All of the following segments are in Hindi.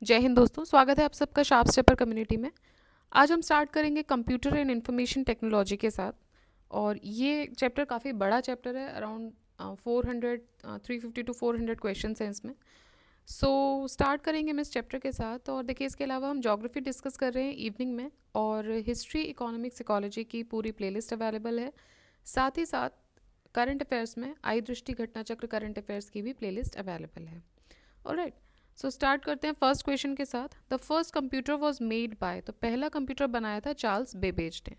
जय हिंद दोस्तों, स्वागत है आप सबका शार्प स्टेपर कम्युनिटी में। आज हम स्टार्ट करेंगे कंप्यूटर एंड इंफॉर्मेशन टेक्नोलॉजी के साथ। और ये चैप्टर काफ़ी बड़ा चैप्टर है, अराउंड 400 350 टू 400 क्वेश्चन हैं इसमें। सो स्टार्ट करेंगे हम इस चैप्टर के साथ। और देखिए, इसके अलावा हम ज्योग्राफी डिस्कस कर रहे हैं इवनिंग में, और हिस्ट्री, इकोनॉमिक्स, इकोलॉजी की पूरी प्लेलिस्ट अवेलेबल है। साथ ही साथ करंट अफेयर्स में आई दृष्टि घटना चक्र करंट अफेयर्स की भी प्लेलिस्ट अवेलेबल है। ऑलराइट, सो स्टार्ट करते हैं फर्स्ट क्वेश्चन के साथ। The first computer was made by, तो पहला कंप्यूटर बनाया था चार्ल्स बेबेज ने।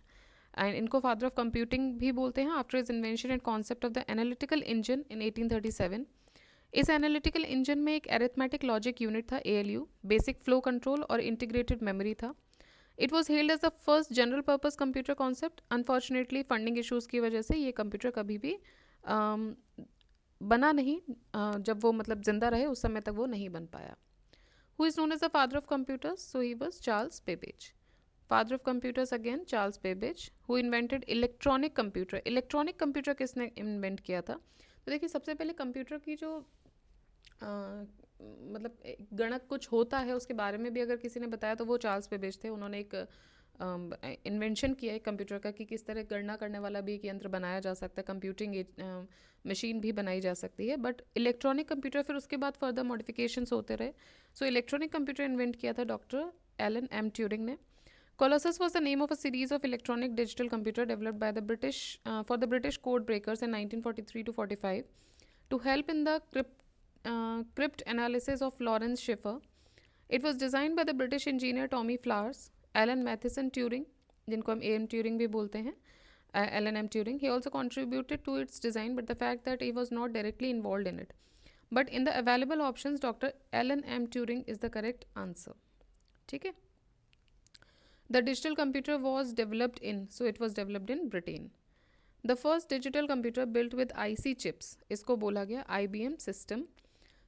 एंड इनको फादर ऑफ कंप्यूटिंग भी बोलते हैं, after his invention and concept of the analytical engine in 1837। इस एनालिटिकल इंजन में एक एरिथमेटिक लॉजिक यूनिट था, ALU, बेसिक फ्लो कंट्रोल और इंटीग्रेटेड मेमोरी था। It was held as the first general purpose computer concept. Unfortunately funding issues की वजह से ये कंप्यूटर कभी भी बना नहीं। जब वो मतलब जिंदा रहे उस समय तक वो नहीं बन पाया। Who is known as the father of computers? So he was Charles Babbage. Father of computers again Charles Babbage, who invented electronic computer. इलेक्ट्रॉनिक कंप्यूटर किसने इन्वेंट किया था? तो देखिए, सबसे पहले कंप्यूटर की जो मतलब गणक कुछ होता है उसके बारे में भी अगर किसी ने बताया तो वो चार्ल्स बेबेज थे। उन्होंने एक इन्वेंशन किया है कंप्यूटर का, कि किस तरह गणना करने वाला भी एक यंत्र बनाया जा सकता है, कंप्यूटिंग मशीन भी बनाई जा सकती है। बट इलेक्ट्रॉनिक कंप्यूटर फिर उसके बाद फर्दर मॉडिफिकेशंस होते रहे। सो इलेक्ट्रॉनिक कंप्यूटर इन्वेंट किया था डॉक्टर एलन एम ट्यूरिंग ने। Colossus was the name of a series of electronic digital computer developed by the British for the British code breakers in 1943 to 45 to help in the crypt analysis of Lawrence Schiffer. It was designed by the British engineer Tommy Flowers, Alan Matheson Turing, जिनको हम AM Turing भी बोलते हैं, Alan M Turing. He also contributed to its design, but the fact that he was not directly involved in it. But in the available options, Dr. Alan M Turing is the correct answer. ठीक है. The digital computer was developed in, so it was developed in Britain. The first digital computer built with IC chips, इसको बोला गया IBM System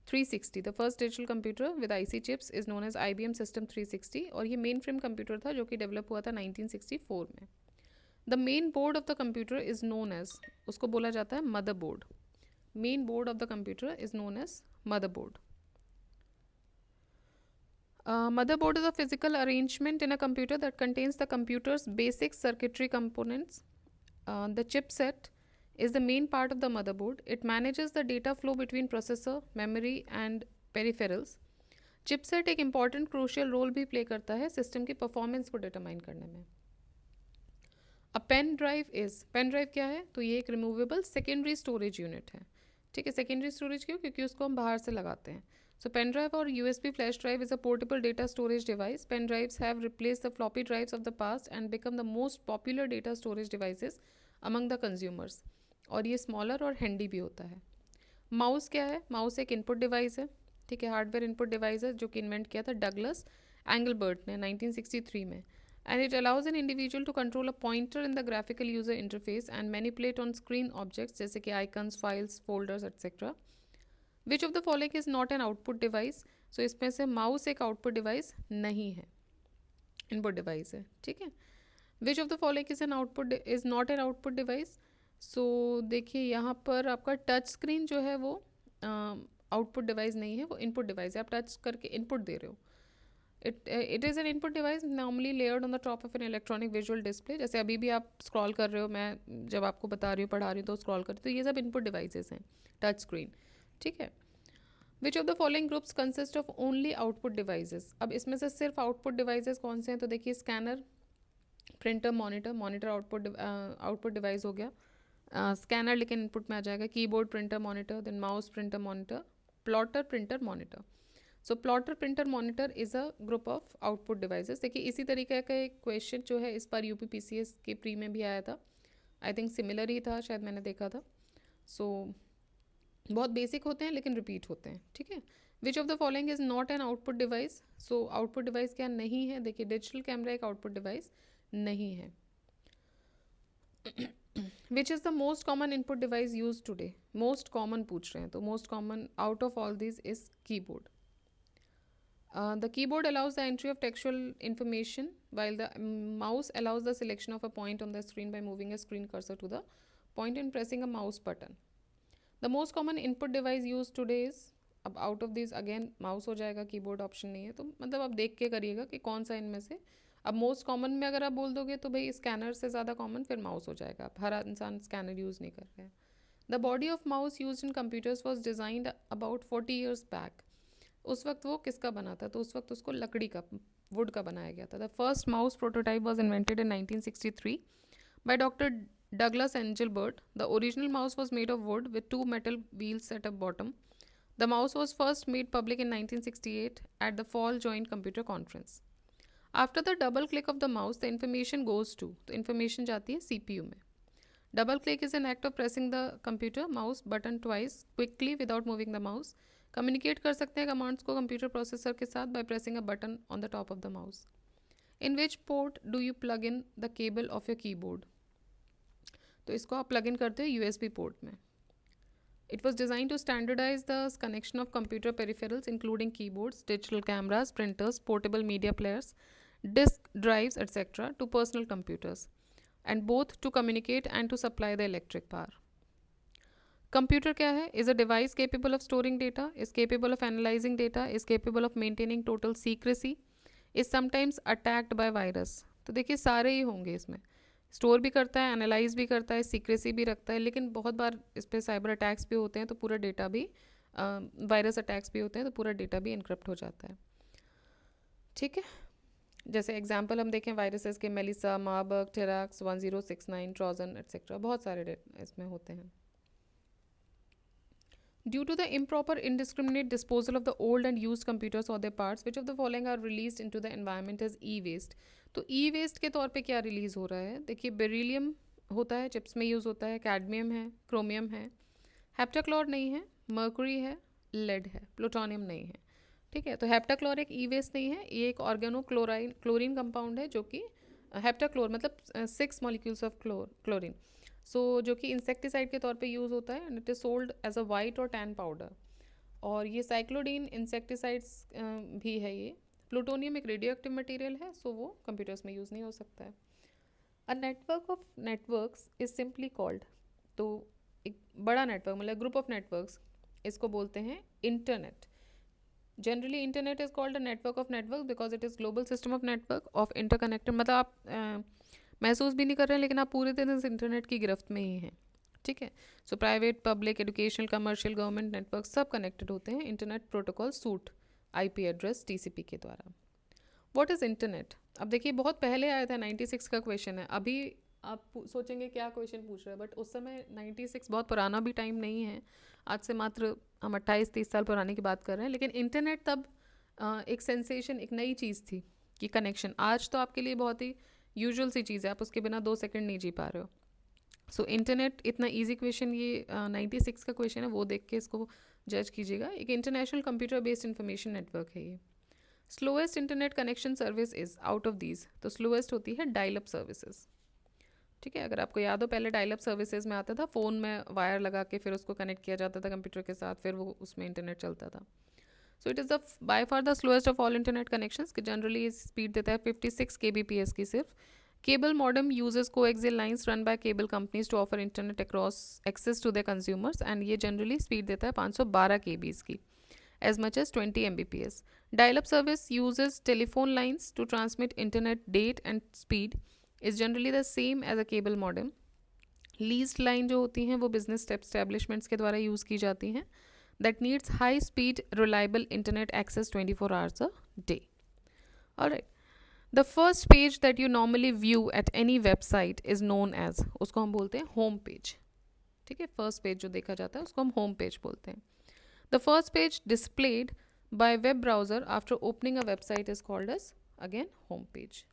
360. The first digital computer with IC chips is known as IBM System 360, और ये मेन फ्रेम कंप्यूटर था जो कि डेवलप हुआ था 1964 में. The main board of the computer is known as, उसको बोला जाता है motherboard. Main board of the computer is known as motherboard. Motherboard is a physical arrangement in a computer that contains the computer's basic circuitry components. The chipset is the main part of the motherboard. It manages the data flow between processor, memory and peripherals. Chipset एक इंपॉर्टेंट क्रूशियल रोल भी प्ले करता है सिस्टम की परफॉर्मेंस को डिटरमाइन करने में. अ पेन ड्राइव क्या है? तो ये एक रिमूवेबल सेकेंडरी स्टोरेज यूनिट है. ठीक है, सेकेंडरी स्टोरेज क्यों? क्योंकि उसको हम बाहर से लगाते हैं. So pen drive or USB flash drive is a portable data storage device. Pen drives have replaced the floppy drives of the past and become the most popular data storage devices among the consumers. और ये स्मॉलर और हैंडी भी होता है. माउस क्या है? माउस एक इनपुट डिवाइस है. ठीक है, हार्डवेयर इनपुट डिवाइस है जो कि इन्वेंट किया था डगलस एंगलबर्ट ने 1963 में. And it allows an individual to control a pointer in the graphical user interface and manipulate on screen objects जैसे कि icons, files, folders, etc. Which of the following is not an output device? So इसमें से माउस एक आउटपुट डिवाइस नहीं है, इनपुट डिवाइस है. ठीक है, which of the following is an output is not an output device? So देखिए, यहाँ पर आपका टच स्क्रीन जो है वो आउटपुट डिवाइस नहीं है, वो इनपुट डिवाइस है. आप टच करके इनपुट दे रहे हो. It is an input device normally layered on the top of an electronic visual display. जैसे अभी भी आप स्क्रॉल कर रहे हो, मैं जब आपको बता रही हूँ, पढ़ा रही हूँ तो स्क्रॉल कर रही हूँ, तो ये सब इनपुट डिवाइसेस हैं, टच स्क्रीन. ठीक है. Which of the following groups consist of only output devices? अब इसमें से सिर्फ आउटपुट डिवाइसेस कौन से हैं? तो देखिए, scanner, printer, monitor output device हो गया. स्कैनर लेकिन इनपुट में आ जाएगा. Keyboard, printer, monitor, then mouse, printer, monitor, plotter, printer, monitor. So plotter, printer, monitor is a group of output devices. देखिए, इसी तरीके का एक क्वेश्चन जो है इस बार UPPCS के प्री में भी आया था. आई थिंक सिमिलर ही था, शायद मैंने देखा था. सो बहुत बेसिक होते हैं लेकिन रिपीट होते हैं. ठीक है. Which of the following is not an output device? So output device क्या नहीं है? देखिए, डिजिटल कैमरा एक आउटपुट डिवाइस नहीं है. Which is the most common input device use today? Most common पूछ रहे हैं, तो most common out of all this is keyboard. The keyboard allows the entry of textual information while the mouse allows the selection of a point on the screen by moving a screen cursor to the point and pressing a mouse button. The most common input device used today is अब out of this again mouse हो जाएगा, कीबोर्ड ऑप्शन नहीं है, तो मतलब आप देख के करिएगा कि कौन सा इनमें से। अब मोस्ट कॉमन में अगर आप बोल दोगे तो भाई स्कैनर से ज़्यादा कॉमन फिर माउस हो जाएगा, अब हर इंसान स्कैनर यूज़ नहीं कर रहे हैं। The body of mouse use in computers was designed about 40 years back. उस वक्त वो किसका बना था, तो उस वक्त उसको लकड़ी का, वुड का बनाया गया था। The first mouse prototype was invented in 1963 by Dr. Douglas Engelbert. The original mouse was made of wood with two metal wheels at a bottom. The mouse was first made public in 1968 at the Fall Joint Computer Conference. After the double click of the mouse, the information goes to, तो information जाती है CPU में. Double click is an act of pressing the computer mouse button twice quickly without moving the mouse. Communicate कर सकते हैं commands को computer processor के साथ by pressing a button on the top of the mouse. In which port do you plug in the cable of your keyboard? तो इसको आप प्लग इन करते हो USB पोर्ट में. It was designed to standardize the connection of computer peripherals including keyboards, digital cameras, printers, portable media players, disk drives, etc. to personal computers, and both to communicate and to supply the electric power. Computer क्या है? Is a device capable of storing data, is capable of analyzing data, is capable of maintaining total secrecy, is sometimes attacked by virus. तो देखिए सारे ही होंगे इसमें, स्टोर भी करता है, एनालाइज भी करता है, सीक्रेसी भी रखता है, लेकिन बहुत बार इस पर साइबर अटैक्स भी होते हैं तो पूरा डेटा भी, वायरस अटैक्स भी होते हैं तो पूरा डेटा भी इनक्रप्ट हो जाता है. ठीक है, जैसे एग्जांपल हम देखें वायरसेस के, मेलिसा, मार्बर्ग, टेराक्स, 1069, ट्रोजन एट्सेट्रा, बहुत सारे इसमें होते हैं. Due to the improper indiscriminate disposal of the old and used computers or their parts, which of the following are released into the environment as e-waste? तो e-waste के तौर पे क्या रिलीज हो रहा है? देखिए बेरिलियम होता है, चिप्स में यूज़ होता है, कैडमियम है, क्रोमियम है, हेप्टाक्लोर नहीं है, मर्कुरी है, लेड है, प्लूटोनियम नहीं है. ठीक है, तो हेप्टाक्लोर एक ई-वेस्ट नहीं है, ये एक ऑर्गेनो क्लोरीन कंपाउंड है जो कि हेप्टाक्लोर मतलब 6 मॉलिक्यूल्स ऑफ क्लोरीन, सो जो कि इंसेक्टिसाइड के तौर पे यूज़ होता है, and it is sold as a white or tan powder. और ये साइक्लोडीन इंसेक्टिसाइड्स भी है. ये प्लूटोनियम एक रेडियो एक्टिव मटीरियल है, सो वो कंप्यूटर्स में यूज़ नहीं हो सकता है. A network of networks is simply called, तो एक बड़ा नेटवर्क मतलब ग्रुप ऑफ नेटवर्क्स, इसको बोलते हैं internet. Generally internet is called a network of network because it is global system of network of interconnected. मतलब आप महसूस भी नहीं कर रहे हैं लेकिन आप पूरे दिन इस इंटरनेट की गिरफ्त में ही हैं. ठीक है, so private, public, educational, commercial, government network सब कनेक्टेड होते हैं internet protocol suit IP address TCP के द्वारा. What is internet? अब देखिए बहुत पहले आया था, 96 का क्वेश्चन है. अभी आप सोचेंगे क्या क्वेश्चन पूछ रहे हैं, बट उस समय 96 बहुत पुराना भी टाइम नहीं है. आज से मात्र हम 28-30 साल पुराने की बात कर रहे हैं, लेकिन इंटरनेट तब एक सेंसेशन, एक नई चीज़ थी कि कनेक्शन. आज तो आपके लिए बहुत ही यूजुअल सी चीज़ है, आप उसके बिना 2 सेकंड नहीं जी पा रहे हो. सो इंटरनेट इतना इजी क्वेश्चन, ये 96 का क्वेश्चन है, वो देख के इसको जज कीजिएगा. एक international computer based information network है ये. Slowest internet connection service is out of these, तो स्लोएस्ट होती है डायल अप सर्विसेज. ठीक है, अगर आपको याद हो पहले डायल अप सर्विसेज में आता था, फ़ोन में वायर लगा के फिर उसको कनेक्ट किया जाता था कंप्यूटर के साथ, फिर वो उसमें इंटरनेट चलता था. So it is the by far the slowest of all internet connections, कि जनरली स्पीड देता है 56 kbps की सिर्फ. Cable modem uses coaxial lines run by cable companies to offer internet across access to their consumers, and ये generally speed देता है 512 kbs की, as much as 20 mbps. Dial-up service uses telephone lines to transmit internet date and speed is generally the same as a cable modem. Leased line जो होती हैं वो business establishments के द्वारा यूज़ की जाती हैं, that needs high speed reliable internet access 24 hours a day. Alright. The first page that you normally view at any website is known as, उसको हम बोलते हैं home page. ठीक है, फर्स्ट पेज जो देखा जाता है उसको हम होम पेज बोलते हैं. The first page displayed by web browser after opening a website is called as again home page.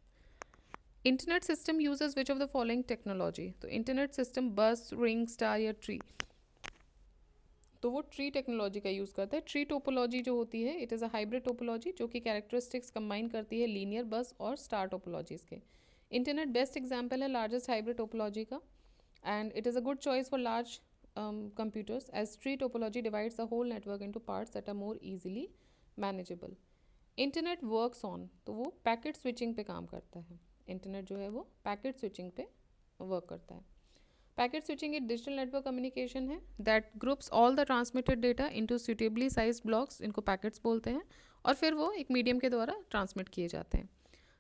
Internet system uses which of the following technology? तो internet system bus, ring, star या tree, तो वो ट्री टेक्नोलॉजी का यूज़ करता है. ट्री टोपोलॉजी जो होती है, it is a hybrid topology जो कि कैरेक्टरिस्टिक्स कंबाइन करती है लीनियर, बस और स्टार टोपोलॉजीज के. इंटरनेट बेस्ट एग्जांपल है लार्जेस्ट हाइब्रिड टोपोलॉजी का, and it is a good choice for large computers as tree topology divides the whole network into parts that are more easily manageable. Internet works on, तो वो पैकेट स्विचिंग पे काम करता है. इंटरनेट जो है वो पैकेट स्विचिंग पे वर्क करता है. पैकेट स्विचिंग एक डिजिटल नेटवर्क कम्युनिकेशन है that groups all the transmitted data into suitably size blocks, इनको पैकेट्स बोलते हैं, और फिर वो एक मीडियम के द्वारा ट्रांसमिट किए जाते हैं.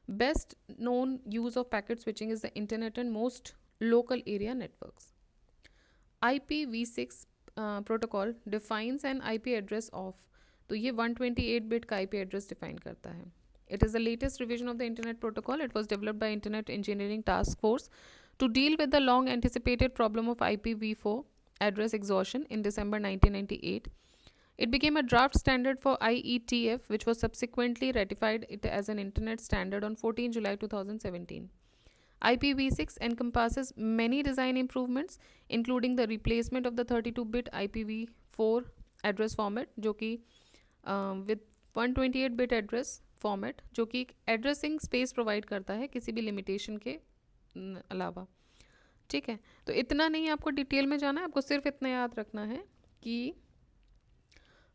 Best known use of packet switching is the internet and most local area networks. IPv6 protocol defines N IP address of, तो ये 128 बिट का IP एड्रेस डिफाइन करता है. It is the latest revision of the Internet Protocol. It was developed by Internet Engineering Task Force to deal with the long anticipated problem of IPv4 address exhaustion in December 1998. It became a draft standard for IETF, which was subsequently ratified it as an Internet standard on 14 July 2017. IPv6 encompasses many design improvements, including the replacement of the 32-bit IPv4 address format, जो कि with 128-bit address format, जो कि एक एड्रेसिंग स्पेस प्रोवाइड करता है किसी भी लिमिटेशन के अलावा. ठीक है, तो इतना नहीं आपको डिटेल में जाना है, आपको सिर्फ इतना याद रखना है कि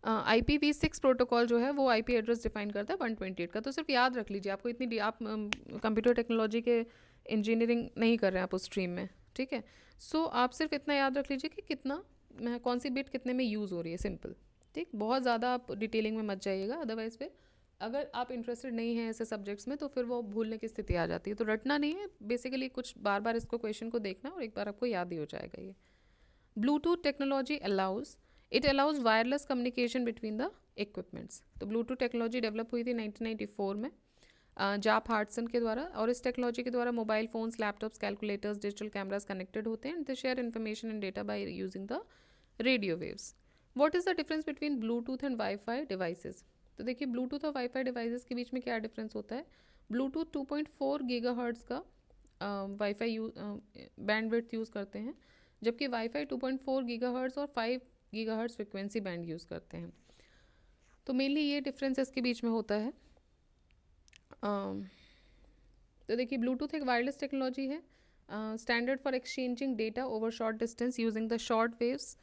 IPv6 प्रोटोकॉल जो है वो IP एड्रेस डिफाइन करता है 128 का. तो सिर्फ याद रख लीजिए, आपको इतनी आप कंप्यूटर टेक्नोलॉजी के इंजीनियरिंग नहीं कर रहे हैं आप उस स्ट्रीम में. ठीक है, सो आप सिर्फ इतना याद रख लीजिए कि कितना कौन सी बिट कितने में यूज़ हो रही है, सिंपल. ठीक, बहुत ज़्यादा आप डिटेलिंग में मत जाइएगा, अदरवाइज फिर अगर आप इंटरेस्टेड नहीं हैं ऐसे सब्जेक्ट्स में तो फिर वो भूलने की स्थिति आ जाती है. तो रटना नहीं है, बेसिकली कुछ बार बार इसको क्वेश्चन को देखना और एक बार आपको याद ही हो जाएगा ये. Bluetooth technology allows wireless communication between the equipments. तो ब्लूटूथ टेक्नोलॉजी डेवलप हुई थी 1994 में जाप हार्टसन के द्वारा, और इस टेक्नोलॉजी के द्वारा mobile phones, laptops, calculators, digital cameras connected होते हैं and they share information and data by using the radio waves. What is the difference between Bluetooth and wifi devices? तो देखिए, ब्लूटूथ और वाईफाई डिवाइसेस के बीच में क्या डिफरेंस होता है. ब्लूटूथ 2.4 गीगाहर्ट्ज़ का वाईफाई बैंडविड्थ यूज़ करते हैं, जबकि वाईफाई 2.4 गीगाहर्ट्ज़ और 5 गीगाहर्ट्ज़ फ्रिक्वेंसी बैंड यूज़ करते हैं. तो मेनली ये डिफरेंस इसके बीच में होता है. तो देखिए, ब्लूटूथ एक वायरलेस टेक्नोलॉजी है, standard for exchanging data over short distance using the short waves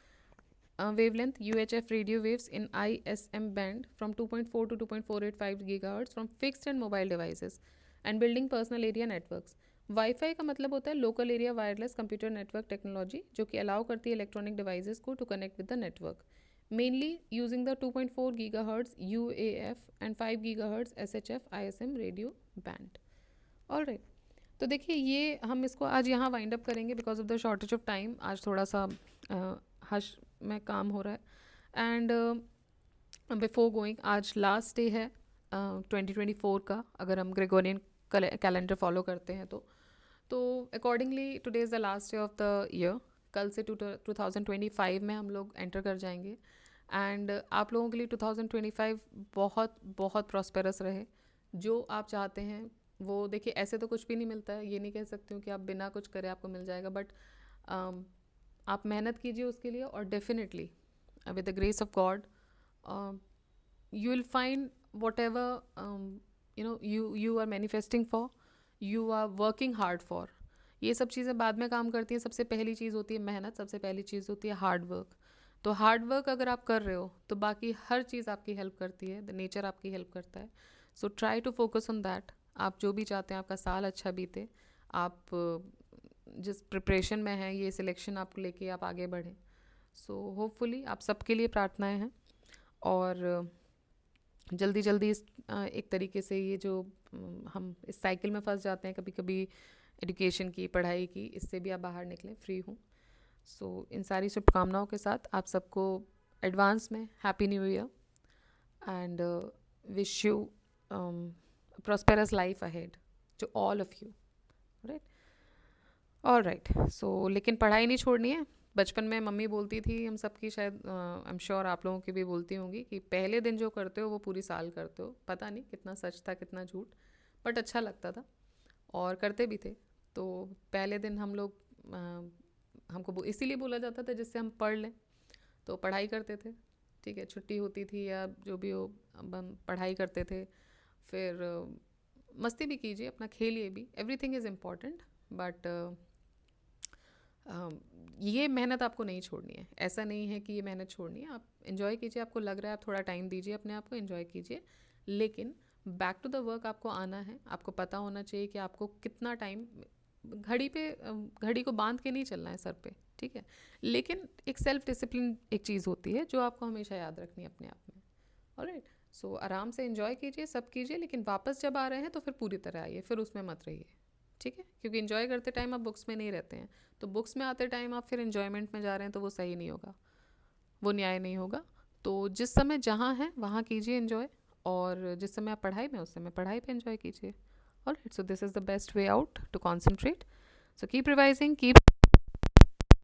wavelength UHF radio waves in ISM band from 2.4 to 2.485 GHz from fixed and mobile devices and building personal area networks. Wifi का मतलब होता है local area wireless computer network technology, जो कि अलाउ करती है इलेक्ट्रॉनिक डिवाइसेस को to connect with the network, mainly using the 2.4 GHz UAF and 5 GHz SHF ISM radio band. Alright, तो देखिए ये हम इसको आज यहाँ वाइंड अप करेंगे because of the shortage of time. आज थोड़ा सा हश में काम हो रहा है. एंड बिफोर गोइंग, आज लास्ट डे है 2024 का, अगर हम ग्रेगोरियन कैलेंडर फॉलो करते हैं तो accordingly today is the last day of the year. कल से 2025 में हम लोग एंटर कर जाएंगे. एंड आप लोगों के लिए 2025 बहुत बहुत प्रॉस्पेरस रहे. जो आप चाहते हैं वो देखिए, ऐसे तो कुछ भी नहीं मिलता है, ये नहीं कह सकती हूँ कि आप बिना कुछ करे आपको मिल जाएगा, बट आप मेहनत कीजिए उसके लिए, और definitely with the grace of God you will find whatever you are manifesting for, you are working hard for. ये सब चीज़ें बाद में काम करती हैं. सबसे पहली चीज़ होती है मेहनत, सबसे पहली चीज़ होती है हार्ड वर्क. तो हार्ड वर्क अगर आप कर रहे हो तो बाकी हर चीज़ आपकी हेल्प करती है, द नेचर आपकी हेल्प करता है. So try to focus on that. आप जो भी चाहते हैं आपका साल अच्छा बीते, आप जिस प्रिपरेशन में हैं ये सिलेक्शन आप लेके आप आगे बढ़ें. सो होपफुली आप सबके लिए प्रार्थनाएं हैं, और जल्दी जल्दी इस एक तरीके से ये जो हम इस साइकिल में फंस जाते हैं कभी कभी एजुकेशन की, पढ़ाई की, इससे भी आप बाहर निकलें, फ्री हों. सो इन सारी शुभकामनाओं के साथ आप सबको एडवांस में happy new year and wish you prosperous life ahead to all of you. Right, all right. So लेकिन पढ़ाई नहीं छोड़नी है. बचपन में मम्मी बोलती थी, हम सबकी शायद आई एम श्योर आप लोगों की भी बोलती होंगी, कि पहले दिन जो करते हो वो पूरी साल करते हो. पता नहीं कितना सच था कितना झूठ, बट अच्छा लगता था और करते भी थे. तो पहले दिन हम लोग हमको इसीलिए बोला जाता था जिससे हम पढ़ लें, तो पढ़ाई करते थे. ठीक है, छुट्टी होती थी या जो भी हो, हम पढ़ाई करते थे. फिर मस्ती भी कीजिए, अपना खेलिए भी, एवरीथिंग इज़ इम्पॉर्टेंट. बट ये मेहनत आपको नहीं छोड़नी है. ऐसा नहीं है कि ये मेहनत छोड़नी है. आप इन्जॉय कीजिए, आपको लग रहा है आप थोड़ा टाइम दीजिए अपने आप को, इन्जॉय कीजिए, लेकिन बैक टू द वर्क आपको आना है. आपको पता होना चाहिए कि आपको कितना टाइम घड़ी को बांध के नहीं चलना है सर पे, ठीक है, लेकिन एक सेल्फ डिसिप्लिन एक चीज़ होती है जो आपको हमेशा याद रखनी है अपने आप में। ऑलराइट, सो आराम से एंजॉय कीजिए, सब कीजिए, लेकिन वापस जब आ रहे हैं तो फिर पूरी तरह आइए, फिर उसमें मत रहिए, ठीक है, क्योंकि इन्जॉय करते टाइम आप बुक्स में नहीं रहते हैं, तो बुक्स में आते टाइम आप फिर इन्जॉयमेंट में जा रहे हैं तो वो सही नहीं होगा, वो न्याय नहीं होगा। तो जिस समय जहाँ है वहाँ कीजिए इन्जॉय, और जिस समय आप पढ़ाई में उस समय पढ़ाई पे एंजॉय कीजिए। Alright, so this is the best way out to concentrate, so keep revising, keep